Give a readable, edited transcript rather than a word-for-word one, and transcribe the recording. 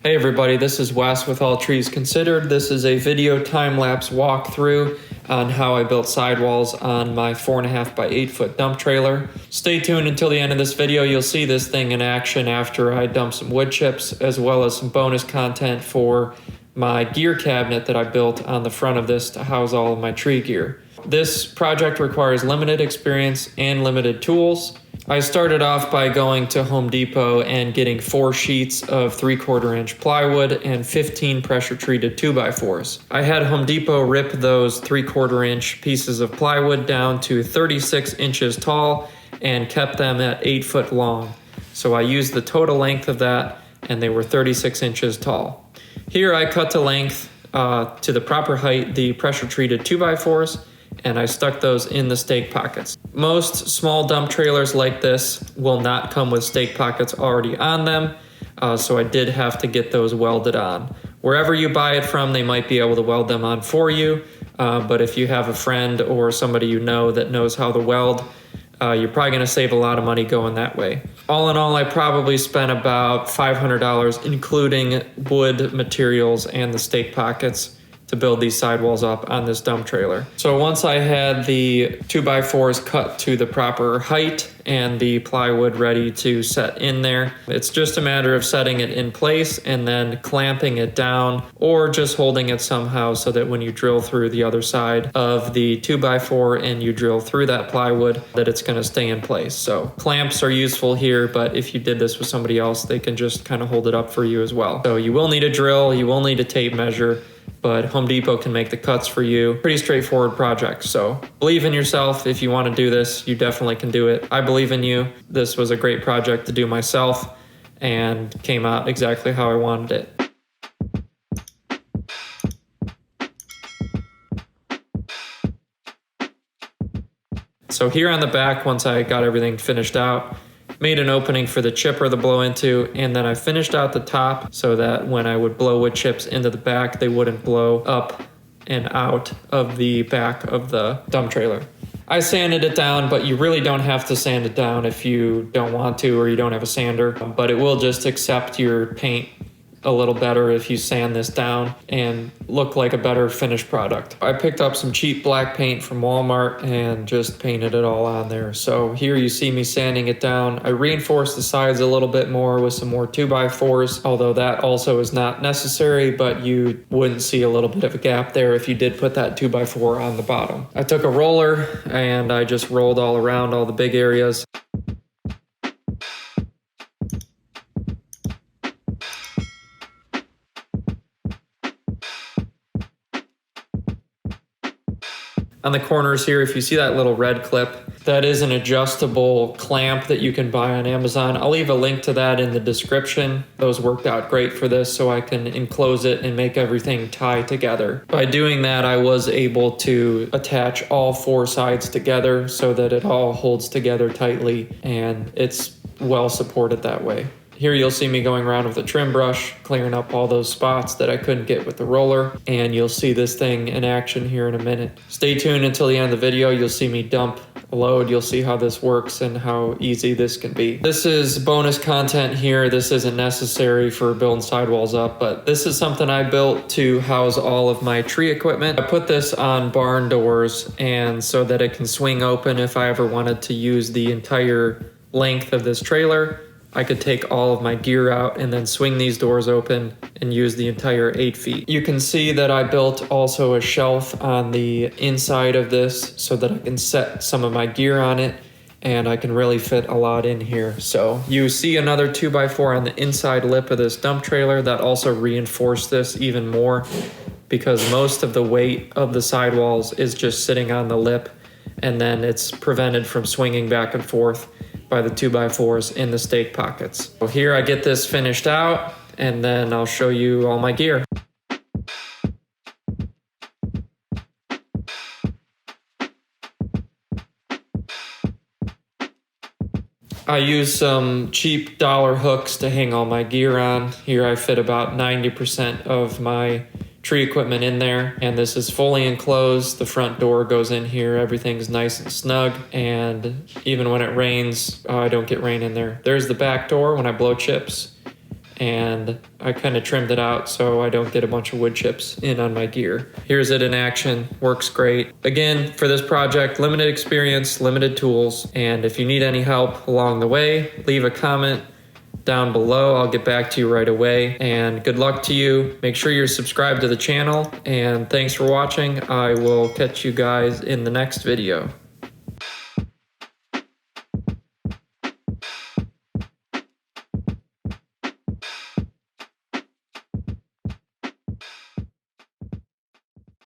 Hey everybody, this is Wes with All Trees Considered. This is a video time-lapse walkthrough on how I built sidewalls on my 4.5 by 8 foot dump trailer. Stay tuned until the end of this video. You'll see this thing in action after I dump some wood chips, as well as some bonus content for my gear cabinet that I built on the front of this to house all of my tree gear. This project requires limited experience and limited tools. I started off by going to Home Depot and getting 4 sheets of 3/4 inch plywood and 15 pressure treated 2x4s. I had Home Depot rip those 3/4 inch pieces of plywood down to 36 inches tall and kept them at 8 foot long. So I used the total length of that and they were 36 inches tall. Here I cut to length to the proper height the pressure treated 2x4s, and I stuck those in the stake pockets. Most small dump trailers like this will not come with stake pockets already on them, so I did have to get those welded on. Wherever you buy it from, they might be able to weld them on for you, but if you have a friend or somebody you know that knows how to weld, you're probably going to save a lot of money going that way. All in all, I probably spent about $500, including wood materials and the stake pockets, to build these sidewalls up on this dump trailer. So once I had the 2x4s cut to the proper height and the plywood ready to set in there, it's just a matter of setting it in place and then clamping it down or just holding it somehow so that when you drill through the other side of the 2x4 and you drill through that plywood, that it's going to stay in place. So clamps are useful here, but if you did this with somebody else, they can just kind of hold it up for you as well. So you will need a drill, you will need a tape measure, but Home Depot can make the cuts for you. Pretty straightforward project. So believe in yourself. If you want to do this, you definitely can do it. I believe in you. This was a great project to do myself and came out exactly how I wanted it. So here on the back, once I got everything finished out, made an opening for the chipper to blow into, and then I finished out the top so that when I would blow wood chips into the back, they wouldn't blow up and out of the back of the dump trailer. I sanded it down, but you really don't have to sand it down if you don't want to or you don't have a sander, but it will just accept your paint a little better if you sand this down and look like a better finished product. I picked up some cheap black paint from Walmart and just painted it all on there. So here you see me sanding it down. I reinforced the sides a little bit more with some more 2x4s, although that also is not necessary, but you wouldn't see a little bit of a gap there if you did put that 2x4 on the bottom. I took a roller and I just rolled all around all the big areas. On the corners here, if you see that little red clip, that is an adjustable clamp that you can buy on Amazon. I'll leave a link to that in the description. Those worked out great for this, so I can enclose it and make everything tie together. By doing that, I was able to attach all 4 sides together so that it all holds together tightly, and it's well supported that way. Here you'll see me going around with a trim brush, clearing up all those spots that I couldn't get with the roller, and you'll see this thing in action here in a minute. Stay tuned until the end of the video. You'll see me dump a load. You'll see how this works and how easy this can be. This is bonus content here. This isn't necessary for building sidewalls up, but this is something I built to house all of my tree equipment. I put this on barn doors and so that it can swing open if I ever wanted to use the entire length of this trailer. I could take all of my gear out and then swing these doors open and use the entire 8 feet. You can see that I built also a shelf on the inside of this so that I can set some of my gear on it, and I can really fit a lot in here. So you see another 2x4 on the inside lip of this dump trailer that also reinforced this even more, because most of the weight of the sidewalls is just sitting on the lip, and then it's prevented from swinging back and forth by the 2x4s in the stake pockets. So here I get this finished out, and then I'll show you all my gear. I use some cheap dollar hooks to hang all my gear on. Here I fit about 90% of my tree equipment in there, and this is fully enclosed. The front door goes in here, everything's nice and snug, and even when it rains, I don't get rain in there. There's the back door when I blow chips. and I kind of trimmed it out so I don't get a bunch of wood chips in on my gear. Here's it in action, works great. Again, for this project, limited experience, limited tools, and if you need any help along the way, leave a comment down below. I'll get back to you right away, and good luck to you. Make sure you're subscribed to the channel, and thanks for watching. I will catch you guys in the next video.